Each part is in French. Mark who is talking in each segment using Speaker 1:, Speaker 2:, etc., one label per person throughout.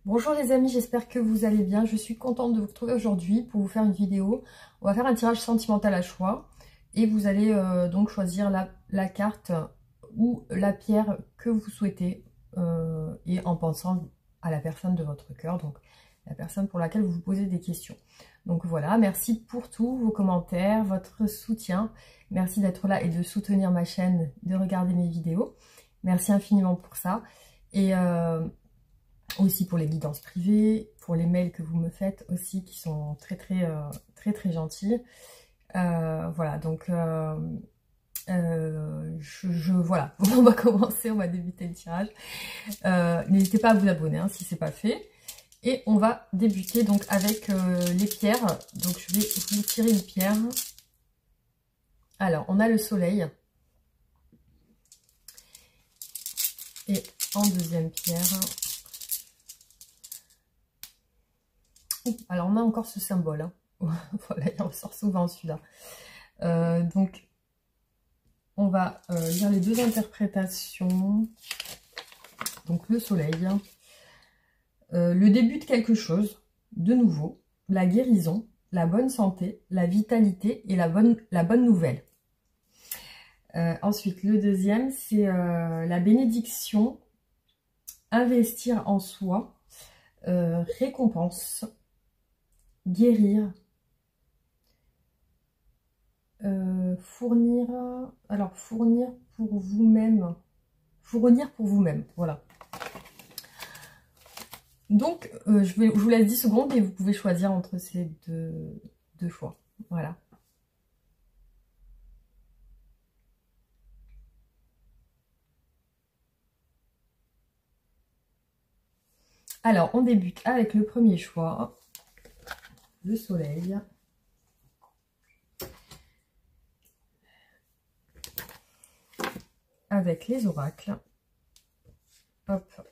Speaker 1: Bonjour les amis, j'espère que vous allez bien. Je suis contente de vous retrouver aujourd'hui pour vous faire une vidéo. On va faire un tirage sentimental à choix et vous allez donc choisir la carte ou la pierre que vous souhaitez et en pensant à la personne de votre cœur, donc la personne pour laquelle vous vous posez des questions. Donc voilà, merci pour tous vos commentaires, votre soutien. Merci d'être là et de soutenir ma chaîne, de regarder mes vidéos. Merci infiniment pour ça. Et aussi pour les guidances privées, pour les mails que vous me faites aussi, qui sont très gentils. Voilà, donc voilà, on va commencer, on va débuter le tirage. N'hésitez pas à vous abonner hein, si c'est pas fait. Et on va débuter donc avec les pierres. Donc je vais vous tirer une pierre. Alors, on a le soleil. Et en deuxième pierre... Alors, on a encore ce symbole. Hein. Voilà, il ressort souvent celui-là. Donc, on va lire les deux interprétations. Donc, le soleil. Le début de quelque chose de nouveau. La guérison, la bonne santé, la vitalité et la bonne nouvelle. Ensuite, le deuxième, c'est la bénédiction. Investir en soi. Récompense. Guérir, fournir pour vous-même, voilà. Donc, je vous laisse 10 secondes et vous pouvez choisir entre ces deux choix, voilà. Alors, on débute avec le premier choix. Le soleil. Avec les oracles. Hop.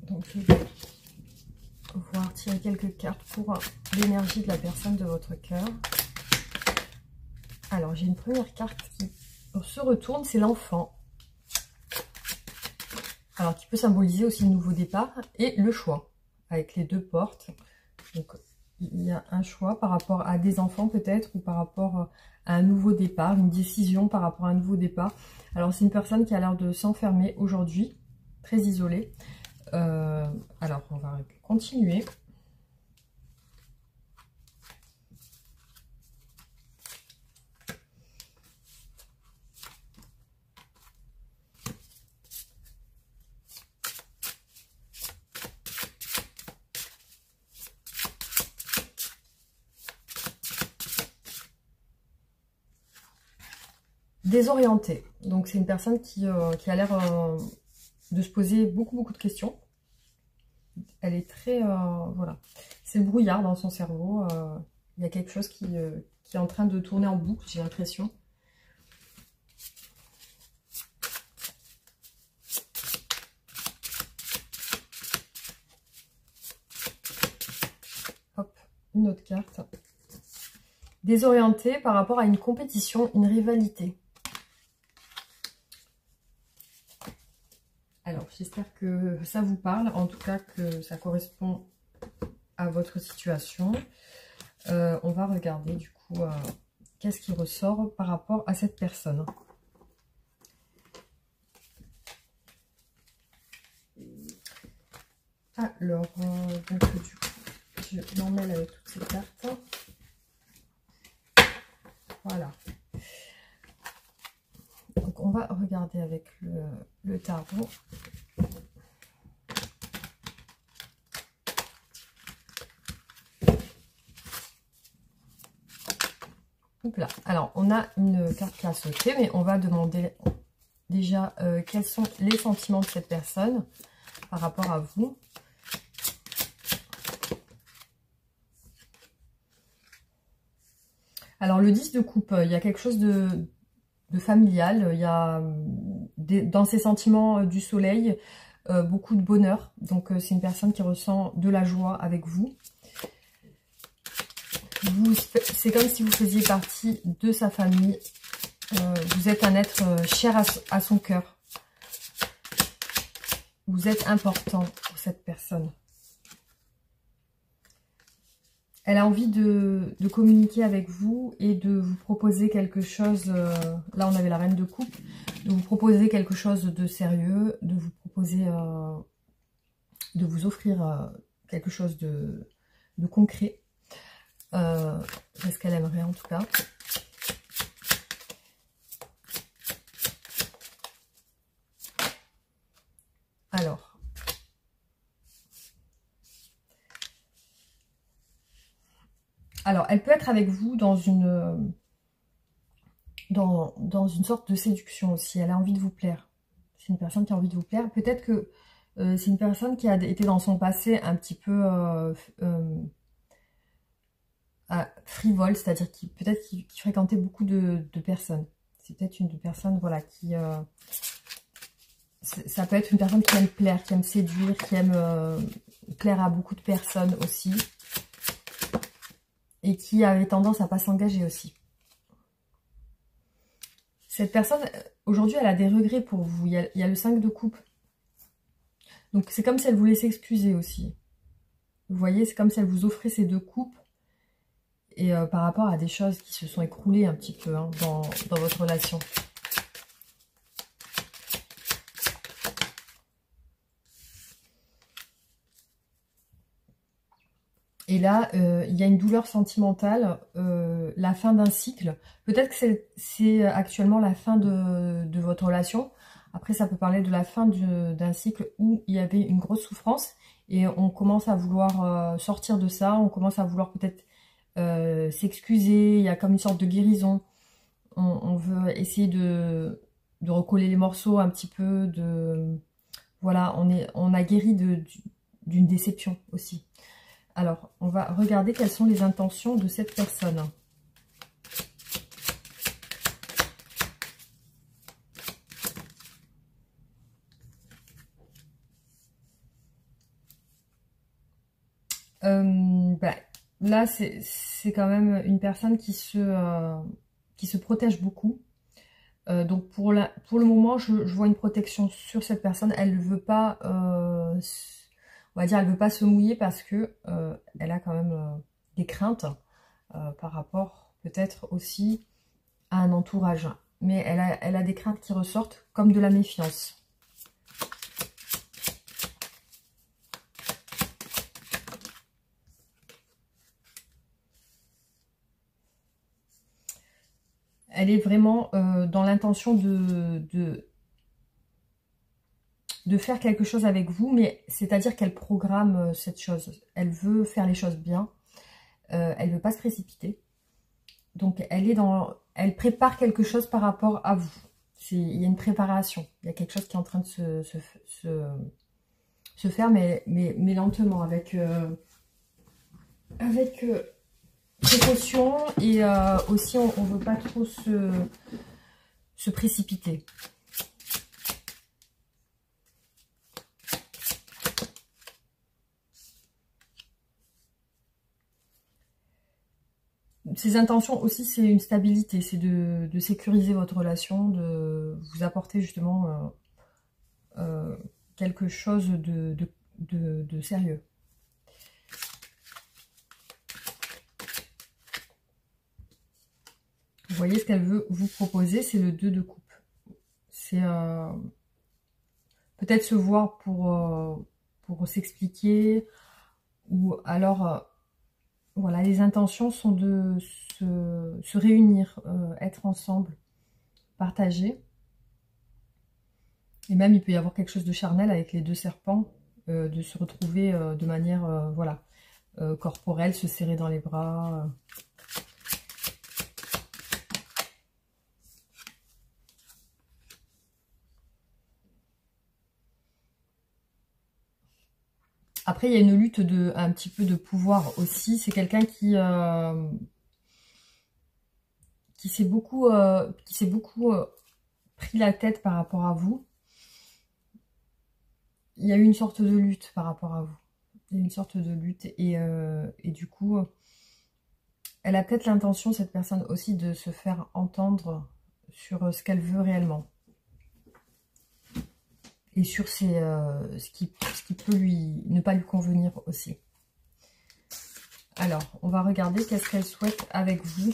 Speaker 1: Donc, je vais pouvoir tirer quelques cartes pour l'énergie de la personne de votre cœur. Alors, j'ai une première carte qui se retourne, c'est l'enfant. Alors, qui peut symboliser aussi le nouveau départ et le choix, avec les deux portes. Donc, il y a un choix par rapport à des enfants peut-être, ou par rapport à un nouveau départ, une décision par rapport à un nouveau départ. Alors, c'est une personne qui a l'air de s'enfermer aujourd'hui, très isolée. Alors, on va continuer. Désorientée. Donc, c'est une personne qui a l'air de se poser beaucoup de questions. Elle est très... voilà. C'est brouillard dans son cerveau. Il y a quelque chose qui est en train de tourner en boucle, j'ai l'impression. Hop, une autre carte. Désorientée par rapport à une compétition, une rivalité. Alors, j'espère que ça vous parle, en tout cas que ça correspond à votre situation. On va regarder du coup qu'est-ce qui ressort par rapport à cette personne. Alors, donc du coup, je m'emmêle avec toutes ces cartes. Voilà. Donc, on va regarder avec le tarot. Là. Alors, on a une carte qui a sauté, mais on va demander déjà quels sont les sentiments de cette personne par rapport à vous. Alors, le 10 de coupe, il y a quelque chose de familial. Il y a dans ces sentiments du soleil, beaucoup de bonheur. Donc c'est une personne qui ressent de la joie avec vous. C'est comme si vous faisiez partie de sa famille. Vous êtes un être cher à son cœur. Vous êtes important pour cette personne. Elle a envie de communiquer avec vous et de vous proposer quelque chose. Là, on avait la reine de coupe. De vous proposer quelque chose de sérieux, de vous proposer, de vous offrir quelque chose de concret. C'est ce qu'elle aimerait en tout cas. Alors, elle peut être avec vous dans une sorte de séduction aussi. Elle a envie de vous plaire. C'est une personne qui a envie de vous plaire. Peut-être que c'est une personne qui a été dans son passé un petit peu frivole, c'est-à-dire qui peut-être qui fréquentait beaucoup de personnes. C'est peut-être une personne, voilà, qui... ça peut être une personne qui aime plaire, qui aime séduire, qui aime plaire à beaucoup de personnes aussi. Et qui avait tendance à pas s'engager aussi. Cette personne, aujourd'hui, elle a des regrets pour vous. Il y a le 5 de coupe. Donc, c'est comme si elle voulait s'excuser aussi. Vous voyez, c'est comme si elle vous offrait ces 2 coupes. Et par rapport à des choses qui se sont écroulées un petit peu hein, dans votre relation. Et là, il y a une douleur sentimentale, la fin d'un cycle. Peut-être que c'est actuellement la fin de votre relation. Après, ça peut parler de la fin d'un cycle où il y avait une grosse souffrance. Et on commence à vouloir sortir de ça. On commence à vouloir peut-être s'excuser. Il y a comme une sorte de guérison. On veut essayer de recoller les morceaux un petit peu. Voilà, on a guéri d'une déception aussi. Alors, on va regarder quelles sont les intentions de cette personne. Là, c'est quand même une personne qui se protège beaucoup. Donc, pour le moment, je vois une protection sur cette personne. Elle ne veut pas... on va dire, elle veut pas se mouiller parce que elle a quand même des craintes par rapport peut-être aussi à un entourage. Mais elle a des craintes qui ressortent comme de la méfiance. Elle est vraiment dans l'intention de faire quelque chose avec vous, mais c'est-à-dire qu'elle programme cette chose. Elle veut faire les choses bien. Elle ne veut pas se précipiter. Donc, elle prépare quelque chose par rapport à vous. Il y a une préparation. Il y a quelque chose qui est en train de se faire, mais lentement, avec précaution. Et aussi, on ne veut pas trop se précipiter. Ses intentions aussi, c'est une stabilité, c'est de sécuriser votre relation, de vous apporter justement quelque chose de sérieux. Vous voyez ce qu'elle veut vous proposer, c'est le 2 de coupe. C'est peut-être se voir pour s'expliquer, ou alors... voilà, les intentions sont de se réunir, être ensemble, partager. Et même, il peut y avoir quelque chose de charnel avec les 2 serpents, de se retrouver de manière, voilà, corporelle, se serrer dans les bras. Après, il y a une lutte un petit peu de pouvoir aussi. C'est quelqu'un qui s'est beaucoup, pris la tête par rapport à vous. il y a eu une sorte de lutte par rapport à vous. Il y a une sorte de lutte et du coup, elle a peut-être l'intention, cette personne aussi, de se faire entendre sur ce qu'elle veut réellement. Et sur ce qui peut ne pas lui convenir aussi. Alors, on va regarder qu'est-ce qu'elle souhaite avec vous.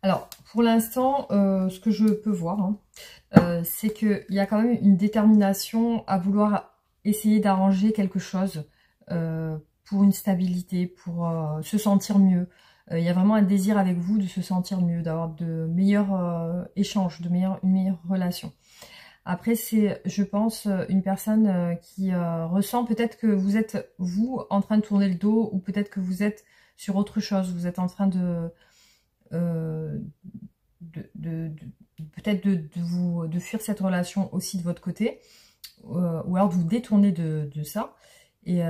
Speaker 1: Alors, pour l'instant, ce que je peux voir, hein, c'est qu'il y a quand même une détermination à vouloir essayer d'arranger quelque chose pour une stabilité, pour se sentir mieux. Il y a vraiment un désir avec vous de se sentir mieux, d'avoir de meilleurs échanges, une meilleure relation. Après, c'est, je pense, une personne qui ressent peut-être que vous êtes, vous, en train de tourner le dos, ou peut-être que vous êtes sur autre chose, vous êtes en train peut-être de fuir cette relation aussi de votre côté, ou alors de vous détourner de ça. Et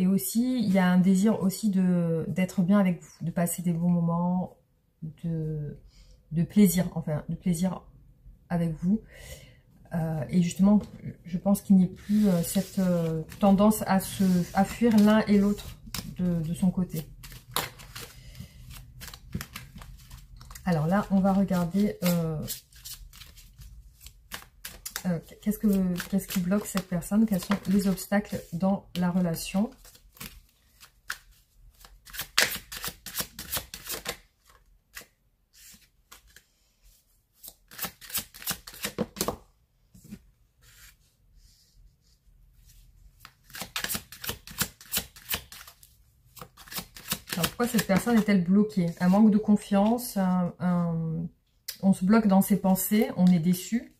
Speaker 1: aussi, il y a un désir aussi d'être bien avec vous, de passer des bons moments, de plaisir, enfin, de plaisir avec vous. Et justement, je pense qu'il n'y ait plus cette tendance à fuir l'un et l'autre de son côté. Alors là, on va regarder qu'est-ce qui bloque cette personne, quels sont les obstacles dans la relation. Alors pourquoi cette personne est-elle bloquée? Un manque de confiance, on se bloque dans ses pensées, on est déçu.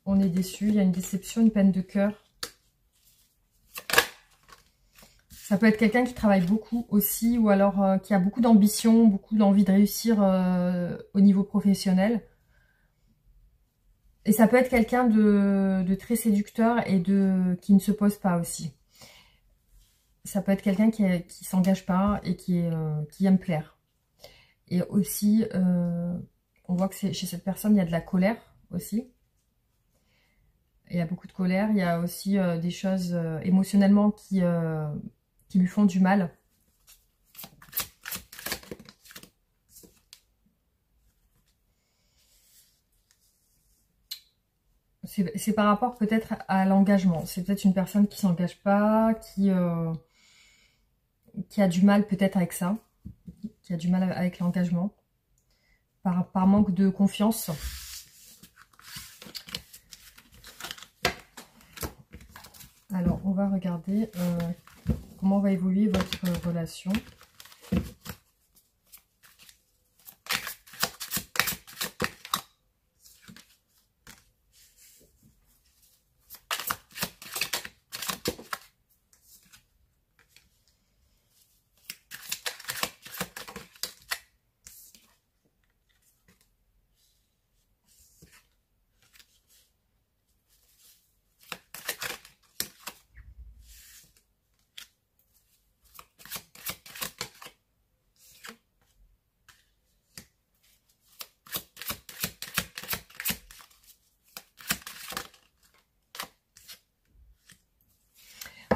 Speaker 1: On est déçu, il y a une déception, une peine de cœur. Ça peut être quelqu'un qui travaille beaucoup aussi, ou alors qui a beaucoup d'ambition, beaucoup d'envie de réussir au niveau professionnel. Et ça peut être quelqu'un de très séducteur et qui ne se pose pas aussi. Ça peut être quelqu'un qui s'engage pas et qui aime plaire. Et aussi, on voit que chez cette personne, il y a de la colère aussi. Il y a beaucoup de colère. Il y a aussi des choses émotionnellement qui lui font du mal. C'est par rapport peut-être à l'engagement. C'est peut-être une personne qui ne s'engage pas, qui a du mal peut-être avec ça, qui a du mal avec l'engagement, par manque de confiance. Alors, on va regarder comment va évoluer votre relation.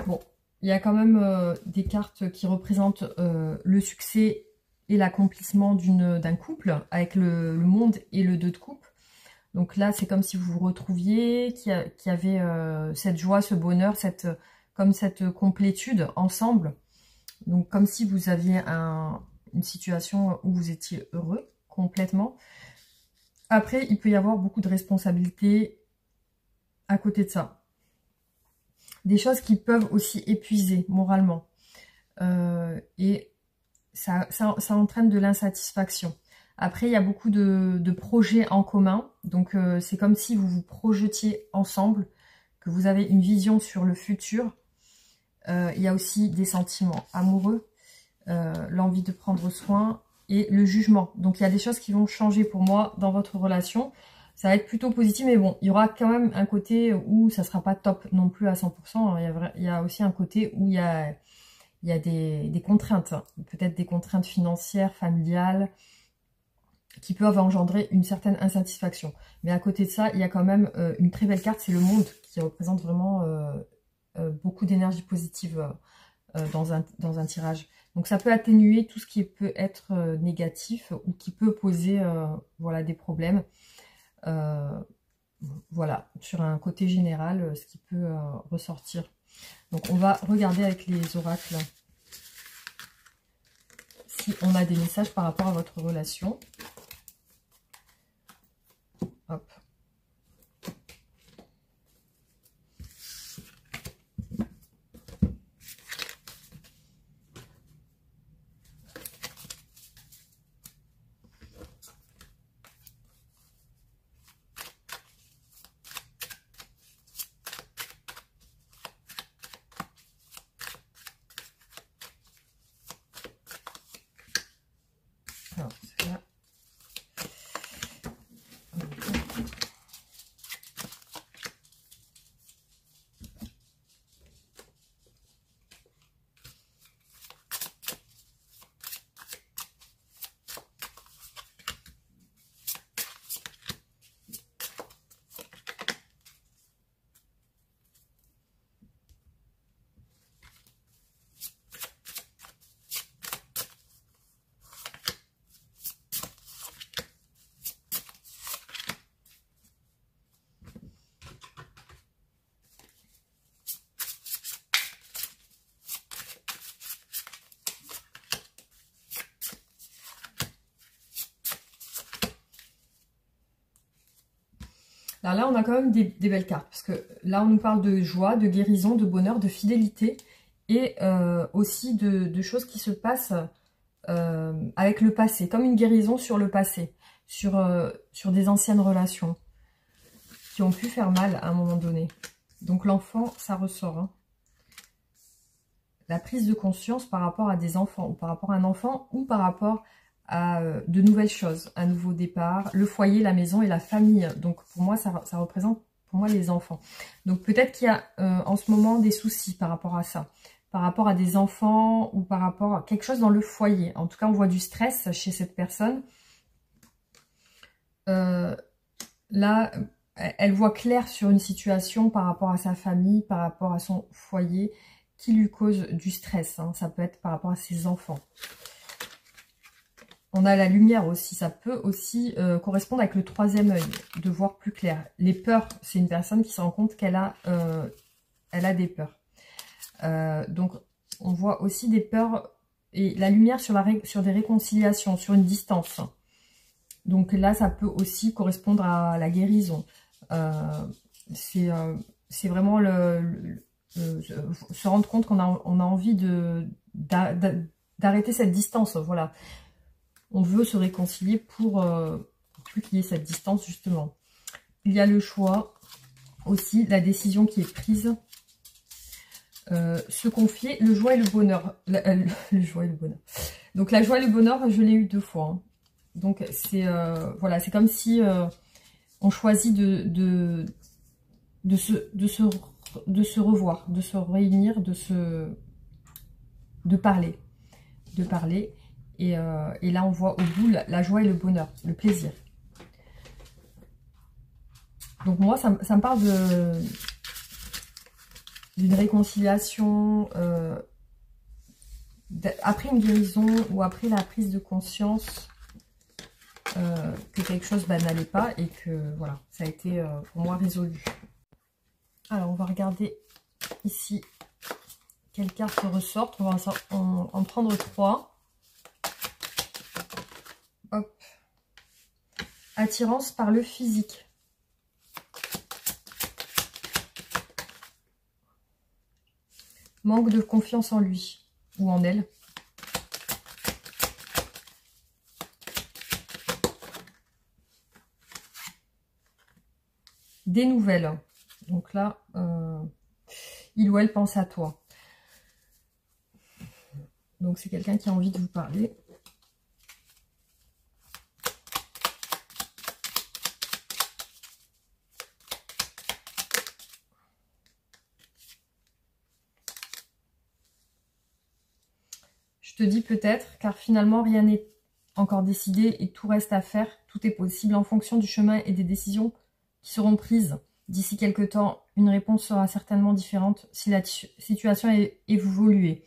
Speaker 1: Bon, il y a quand même des cartes qui représentent le succès et l'accomplissement d'un couple avec le monde et le 2 de coupe. Donc là, c'est comme si vous vous retrouviez, qu'il y avait cette joie, ce bonheur, comme cette complétude ensemble. Donc comme si vous aviez une situation où vous étiez heureux complètement. Après, il peut y avoir beaucoup de responsabilités à côté de ça. Des choses qui peuvent aussi épuiser moralement. Et ça entraîne de l'insatisfaction. Après, il y a beaucoup de projets en commun. Donc, c'est comme si vous vous projetiez ensemble, que vous avez une vision sur le futur. Il y a aussi des sentiments amoureux, l'envie de prendre soin et le jugement. Donc, il y a des choses qui vont changer pour moi dans votre relation. Ça va être plutôt positif, mais bon, il y aura quand même un côté où ça sera pas top non plus à 100%. Il y a aussi un côté où il y a des contraintes, peut-être des contraintes financières, familiales, qui peuvent engendrer une certaine insatisfaction. Mais à côté de ça, il y a quand même une très belle carte, c'est le monde, qui représente vraiment beaucoup d'énergie positive dans un tirage. Donc ça peut atténuer tout ce qui peut être négatif ou qui peut poser voilà, des problèmes. Voilà, sur un côté général, ce qui peut ressortir. Donc on va regarder avec les oracles si on a des messages par rapport à votre relation. Hop. Alors, c'est là. Alors là, on a quand même des belles cartes, parce que là, on nous parle de joie, de guérison, de bonheur, de fidélité, et aussi de choses qui se passent avec le passé, comme une guérison sur le passé, sur des anciennes relations qui ont pu faire mal à un moment donné. Donc l'enfant, ça ressort. Hein. La prise de conscience par rapport à des enfants, ou par rapport à un enfant, ou par rapport à de nouvelles choses, un nouveau départ, le foyer, la maison et la famille. Donc pour moi, ça représente pour moi les enfants. Donc peut-être qu'il y a en ce moment des soucis par rapport à ça, par rapport à des enfants ou par rapport à quelque chose dans le foyer. En tout cas, on voit du stress chez cette personne. Là, elle voit clair sur une situation par rapport à sa famille, par rapport à son foyer, qui lui cause du stress. Hein. Ça peut être par rapport à ses enfants. On a la lumière aussi, ça peut aussi correspondre avec le troisième œil, de voir plus clair. Les peurs, c'est une personne qui se rend compte qu'elle a, des peurs. Donc, on voit aussi des peurs et la lumière sur des réconciliations, sur une distance. Donc là, ça peut aussi correspondre à la guérison. C'est vraiment se rendre compte qu'on a envie d'arrêter cette distance, voilà. On veut se réconcilier pour plus qu'il y ait cette distance, justement. Il y a le choix, aussi la décision qui est prise. Se confier, le joie et le bonheur. Le joie et le bonheur. Donc la joie et le bonheur, je l'ai eu 2 fois. Hein. Donc c'est voilà, c'est comme si on choisit de se revoir, de se réunir, de parler. Et là, on voit au bout la joie et le bonheur, le plaisir. Donc moi, ça me parle d'une réconciliation après une guérison ou après la prise de conscience que quelque chose n'allait pas et que voilà, ça a été pour moi résolu. Alors, on va regarder ici quelles cartes ressortent. On va en prendre 3. Hop. Attirance par le physique. Manque de confiance en lui ou en elle. Des nouvelles. Donc là, il ou elle pense à toi. Donc c'est quelqu'un qui a envie de vous parler. Je te dis peut-être, car finalement rien n'est encore décidé et tout reste à faire. Tout est possible en fonction du chemin et des décisions qui seront prises. D'ici quelques temps, une réponse sera certainement différente si la situation est évoluée.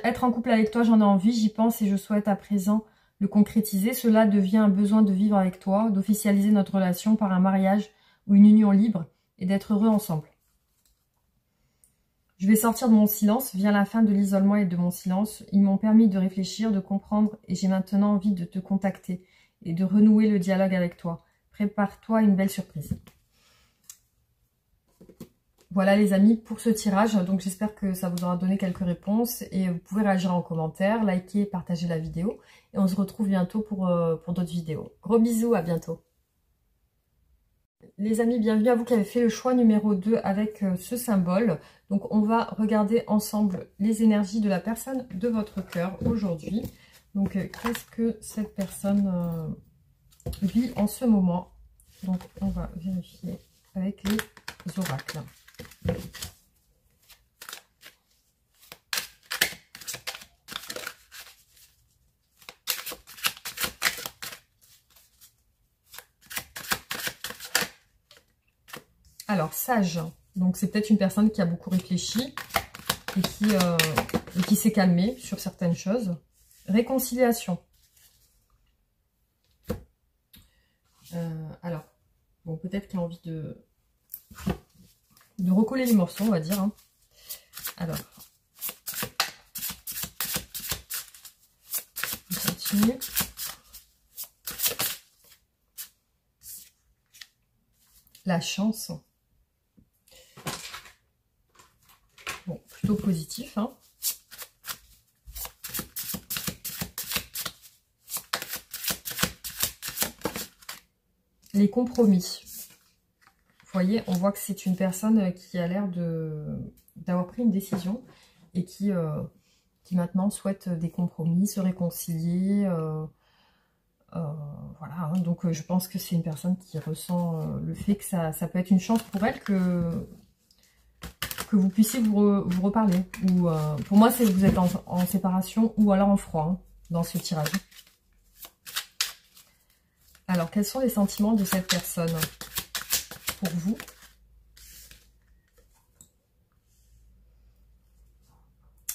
Speaker 1: Être en couple avec toi, j'en ai envie, j'y pense et je souhaite à présent le concrétiser. Cela devient un besoin de vivre avec toi, d'officialiser notre relation par un mariage ou une union libre et d'être heureux ensemble. Je vais sortir de mon silence, vient la fin de l'isolement et de mon silence. Ils m'ont permis de réfléchir, de comprendre et j'ai maintenant envie de te contacter et de renouer le dialogue avec toi. Prépare-toi à une belle surprise. Voilà les amis pour ce tirage. Donc j'espère que ça vous aura donné quelques réponses et vous pouvez réagir en commentaire, liker, partager la vidéo. Et on se retrouve bientôt pour d'autres vidéos. Gros bisous, à bientôt. Les amis, bienvenue à vous qui avez fait le choix numéro 2 avec ce symbole. Donc on va regarder ensemble les énergies de la personne de votre cœur aujourd'hui. Donc qu'est-ce que cette personne vit en ce moment? Donc on va vérifier avec les oracles. Alors, sage, donc c'est peut-être une personne qui a beaucoup réfléchi et qui s'est calmée sur certaines choses. Réconciliation. Alors, bon, peut-être qu'il a envie de recoller les morceaux, on va dire. Hein. Alors, on continue. La chance. Bon, plutôt positif. Hein. Les compromis. Vous voyez, on voit que c'est une personne qui a l'air d'avoir pris une décision et qui maintenant souhaite des compromis, se réconcilier. Voilà, hein. Donc je pense que c'est une personne qui ressent le fait que ça peut être une chance pour elle que vous puissiez vous reparler. Ou, pour moi, c'est que vous êtes en séparation ou alors en froid hein, dans ce tirage. Alors, quels sont les sentiments de cette personne pour vous?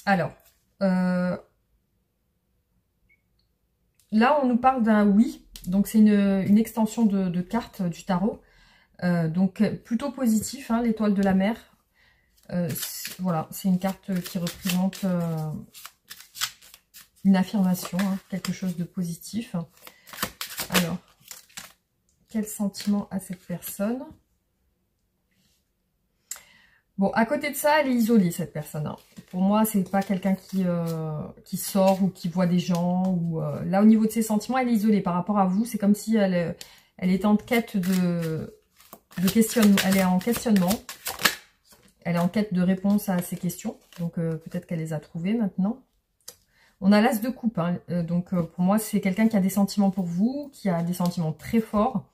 Speaker 1: Alors, là, on nous parle d'un oui. Donc, c'est une extension de carte du tarot. Donc, plutôt positif, hein, l'étoile de la mer. Voilà, c'est une carte qui représente une affirmation, hein, quelque chose de positif. Alors, quel sentiment a cette personne? Bon, à côté de ça, elle est isolée, cette personne. Hein. Pour moi, c'est pas quelqu'un qui sort ou qui voit des gens. Ou là, au niveau de ses sentiments, elle est isolée par rapport à vous. C'est comme si elle est en quête de questionnement. Elle est en questionnement. Elle est en quête de réponse à ces questions. Donc, peut-être qu'elle les a trouvées maintenant. On a l'as de coupe. Hein. Donc, pour moi, c'est quelqu'un qui a des sentiments pour vous, qui a des sentiments très forts.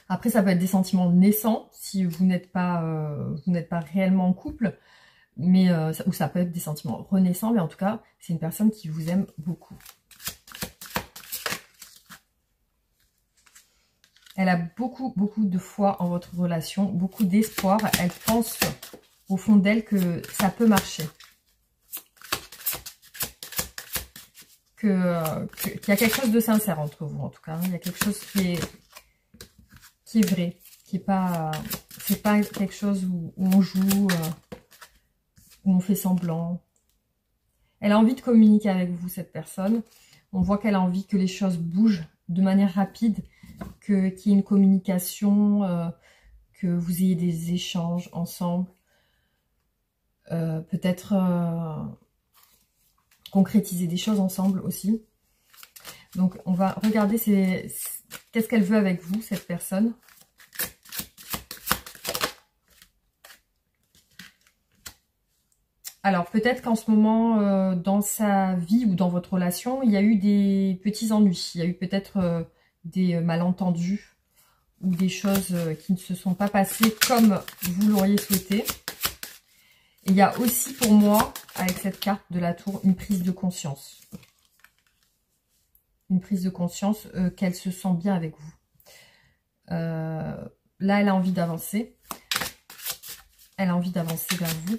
Speaker 1: Après, ça peut être des sentiments naissants, si vous n'êtes pas réellement en couple. Mais, ou ça peut être des sentiments renaissants. Mais en tout cas, c'est une personne qui vous aime beaucoup. Elle a beaucoup de foi en votre relation, beaucoup d'espoir. Elle pense au fond d'elle que ça peut marcher. Qu'il y a quelque chose de sincère entre vous, en tout cas. Il y a quelque chose qui est vrai, qui est pas... C'est pas quelque chose où on joue, où on fait semblant. Elle a envie de communiquer avec vous, cette personne. On voit qu'elle a envie que les choses bougent de manière rapide, qu'il y ait une communication, que vous ayez des échanges ensemble. peut-être concrétiser des choses ensemble aussi. Donc on va regarder qu'est-ce qu'elle veut avec vous, cette personne. Alors peut-être qu'en ce moment, dans sa vie ou dans votre relation, il y a eu des petits ennuis. Il y a eu peut-être des malentendus ou des choses qui ne se sont pas passées comme vous l'auriez souhaité. Et il y a aussi pour moi, avec cette carte de la tour, une prise de conscience. Une prise de conscience qu'elle se sent bien avec vous. Là, elle a envie d'avancer. Elle a envie d'avancer vers vous.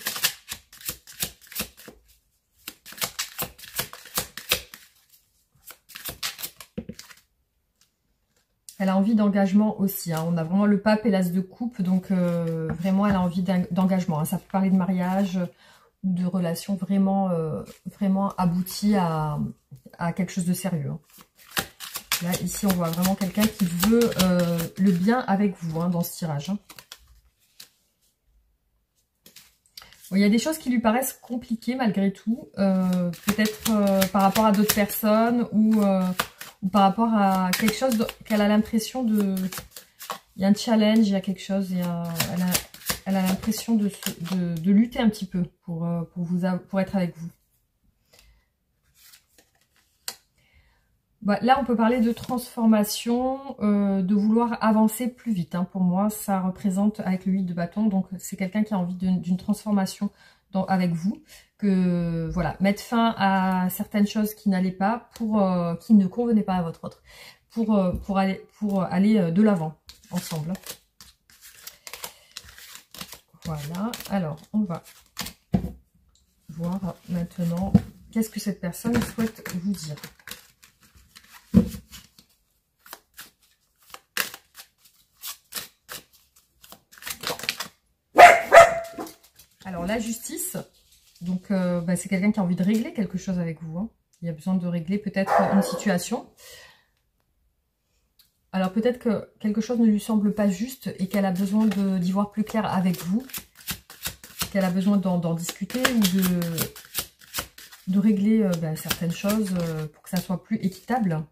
Speaker 1: Elle a envie d'engagement aussi. Hein. On a vraiment le pape et l'as de coupe. Donc, vraiment, elle a envie d'engagement. Hein. Ça peut parler de mariage ou de relations vraiment, vraiment abouties à quelque chose de sérieux. Hein. Là, ici, on voit vraiment quelqu'un qui veut le bien avec vous hein, dans ce tirage. Hein. Bon, il y a des choses qui lui paraissent compliquées malgré tout. Peut-être par rapport à d'autres personnes ou par rapport à quelque chose qu'elle a l'impression de... Il y a un challenge, il y a quelque chose, elle a l'impression de lutter un petit peu pour être avec vous. Bah, là, on peut parler de transformation, de vouloir avancer plus vite. Hein. Pour moi, ça représente avec le 8 de bâton, donc c'est quelqu'un qui a envie d'une transformation avec vous. Que voilà, mettre fin à certaines choses qui n'allaient pas, qui ne convenaient pas à votre autre, pour aller de l'avant ensemble. Voilà, alors on va voir maintenant qu'est-ce que cette personne souhaite vous dire. Alors la justice. Donc, c'est quelqu'un qui a envie de régler quelque chose avec vous. Hein. Il y a besoin de régler peut-être une situation. Alors, peut-être que quelque chose ne lui semble pas juste et qu'elle a besoin d'y voir plus clair avec vous. Qu'elle a besoin d'en discuter ou de régler certaines choses pour que ça soit plus équitable.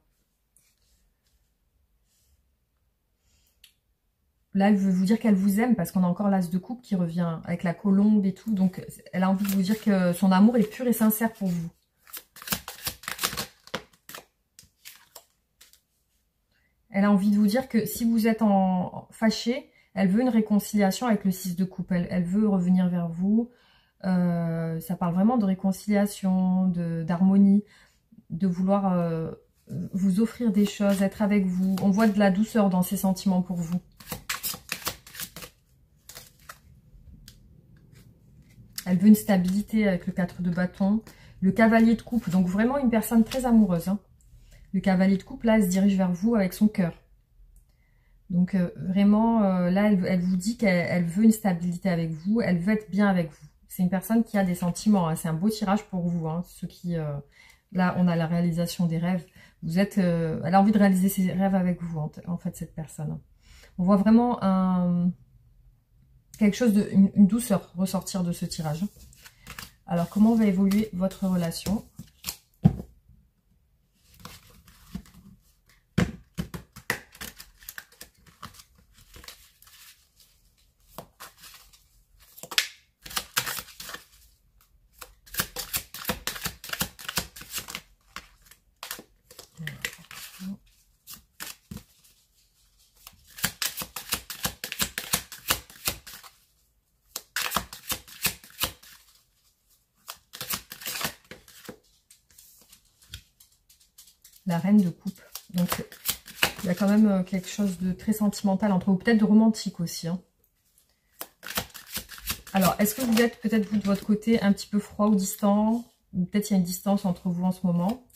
Speaker 1: Là, elle veut vous dire qu'elle vous aime parce qu'on a encore l'as de coupe qui revient avec la colombe et tout. Donc, elle a envie de vous dire que son amour est pur et sincère pour vous. Elle a envie de vous dire que si vous êtes fâché, elle veut une réconciliation avec le 6 de coupe. Elle veut revenir vers vous. Ça parle vraiment de réconciliation, d'harmonie, de vouloir vous offrir des choses, être avec vous. On voit de la douceur dans ses sentiments pour vous. Elle veut une stabilité avec le 4 de bâton. Le cavalier de coupe, donc vraiment une personne très amoureuse. Hein. Le cavalier de coupe, là, elle se dirige vers vous avec son cœur. Donc vraiment, là, elle vous dit qu'elle veut une stabilité avec vous. Elle veut être bien avec vous. C'est une personne qui a des sentiments. Hein. C'est un beau tirage pour vous. Hein. Ceux qui, là, on a la réalisation des rêves. Elle a envie de réaliser ses rêves avec vous, en fait, cette personne. On voit vraiment quelque chose une douceur ressortir de ce tirage. Alors, comment va évoluer votre relation? La reine de coupe. Donc, il y a quand même quelque chose de très sentimental entre vous. Peut-être de romantique aussi. Hein. Alors, est-ce que vous êtes peut-être, vous, de votre côté, un petit peu froid ou distant? Ou peut-être il y a une distance entre vous en ce moment.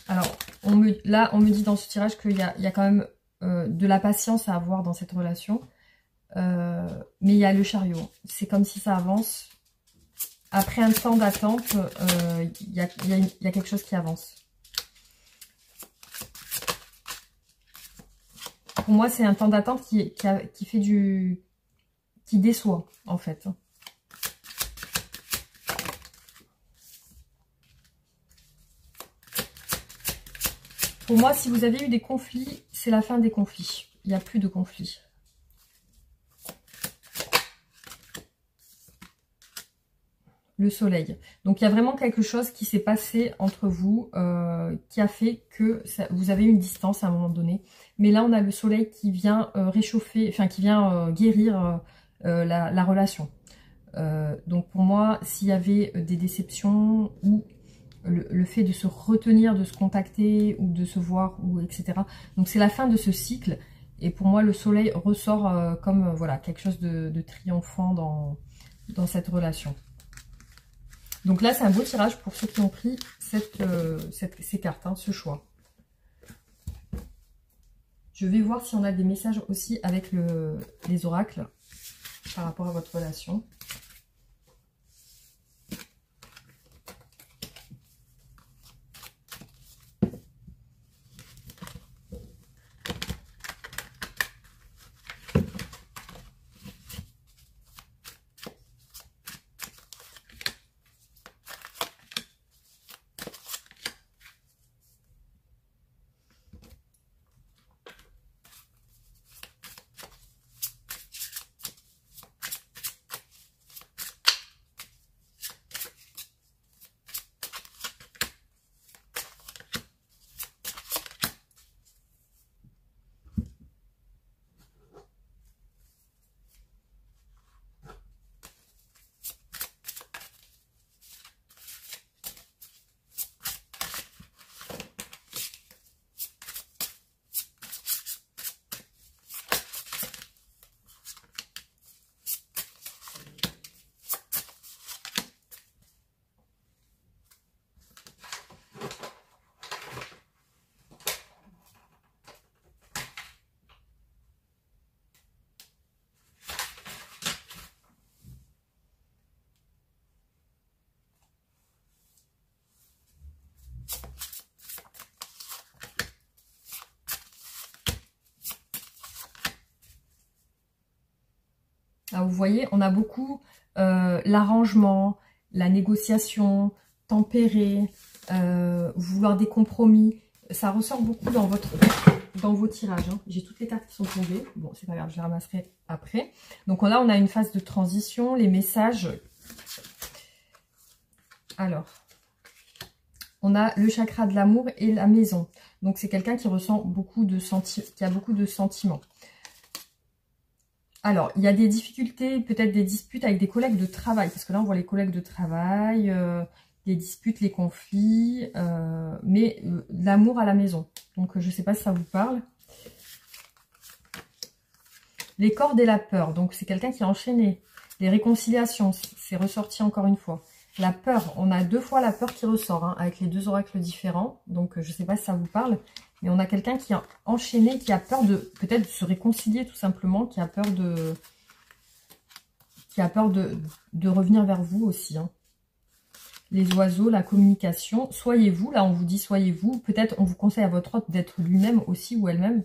Speaker 1: Alors, là, on me dit dans ce tirage qu'il y a quand même de la patience à avoir dans cette relation. Mais il y a le chariot. C'est comme si ça avance. Après un temps d'attente, il y a quelque chose qui avance. Pour moi, c'est un temps d'attente qui fait qui déçoit, en fait. Pour moi, si vous avez eu des conflits, c'est la fin des conflits. Il n'y a plus de conflits. Le soleil. Donc, il y a vraiment quelque chose qui s'est passé entre vous, qui a fait que vous avez une distance à un moment donné. Mais là, on a le soleil qui vient réchauffer, enfin, qui vient guérir la relation. Donc, pour moi, s'il y avait des déceptions ou le fait de se retenir, de se contacter ou de se voir, ou etc. Donc, c'est la fin de ce cycle. Et pour moi, le soleil ressort comme voilà, quelque chose de triomphant dans cette relation. Donc là, c'est un beau tirage pour ceux qui ont pris ces cartes, hein, ce choix. Je vais voir si on a des messages aussi avec les oracles par rapport à votre relation. Alors, vous voyez, on a beaucoup l'arrangement, la négociation, tempérer, vouloir des compromis. Ça ressort beaucoup dans vos tirages. Hein. J'ai toutes les cartes qui sont tombées. Bon, c'est pas grave, je les ramasserai après. Donc là, on a une phase de transition, les messages. Alors, on a le chakra de l'amour et la maison. Donc, c'est quelqu'un qui ressent beaucoup de qui a beaucoup de sentiments. Alors, il y a des difficultés, peut-être des disputes avec des collègues de travail. Parce que là, on voit les collègues de travail, les disputes, les conflits, mais l'amour à la maison. Donc, je ne sais pas si ça vous parle. Les cordes et la peur. Donc, c'est quelqu'un qui a enchaîné. Les réconciliations, c'est ressorti encore une fois. La peur, on a 2 fois la peur qui ressort, hein, avec les 2 oracles différents. Donc, je ne sais pas si ça vous parle. Mais on a quelqu'un qui a enchaîné, qui a peur de peut-être de se réconcilier tout simplement, qui a peur de revenir vers vous aussi. Hein. Les oiseaux, la communication, soyez-vous, là on vous dit soyez-vous, peut-être on vous conseille à votre hôte d'être lui-même aussi ou elle-même.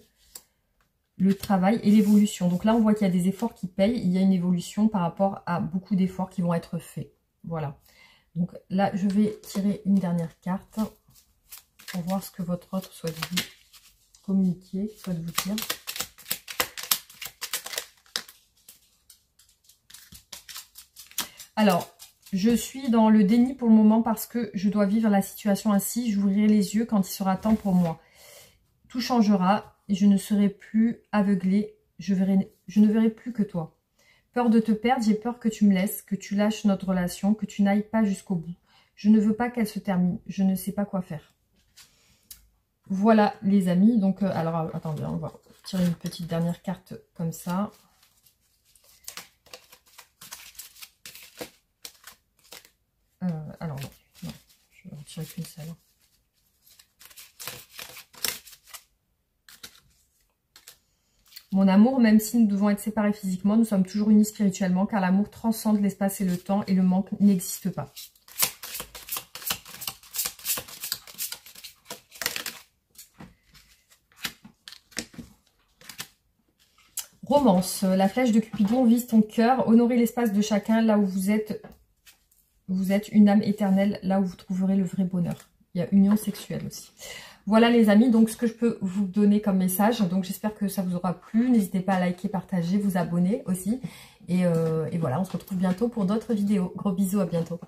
Speaker 1: Le travail et l'évolution. Donc là on voit qu'il y a des efforts qui payent, il y a une évolution par rapport à beaucoup d'efforts qui vont être faits. Voilà. Donc là je vais tirer une dernière carte. Pour voir ce que votre autre souhaite vous communiquer, souhaite vous dire. Alors, je suis dans le déni pour le moment parce que je dois vivre la situation ainsi. J'ouvrirai les yeux quand il sera temps pour moi. Tout changera et je ne serai plus aveuglée. Je ne verrai plus que toi. Peur de te perdre, j'ai peur que tu me laisses, que tu lâches notre relation, que tu n'ailles pas jusqu'au bout. Je ne veux pas qu'elle se termine. Je ne sais pas quoi faire. Voilà les amis, donc alors attendez, on va tirer une petite dernière carte comme ça. Alors non, je vais en tirer qu'une seule. Mon amour, même si nous devons être séparés physiquement, nous sommes toujours unis spirituellement, car l'amour transcende l'espace et le temps et le manque n'existe pas. Romance, la flèche de Cupidon vise ton cœur, honorez l'espace de chacun là où vous êtes une âme éternelle, là où vous trouverez le vrai bonheur. Il y a union sexuelle aussi. Voilà les amis, donc ce que je peux vous donner comme message. Donc j'espère que ça vous aura plu. N'hésitez pas à liker, partager, vous abonner aussi. Et voilà, on se retrouve bientôt pour d'autres vidéos. Gros bisous, à bientôt.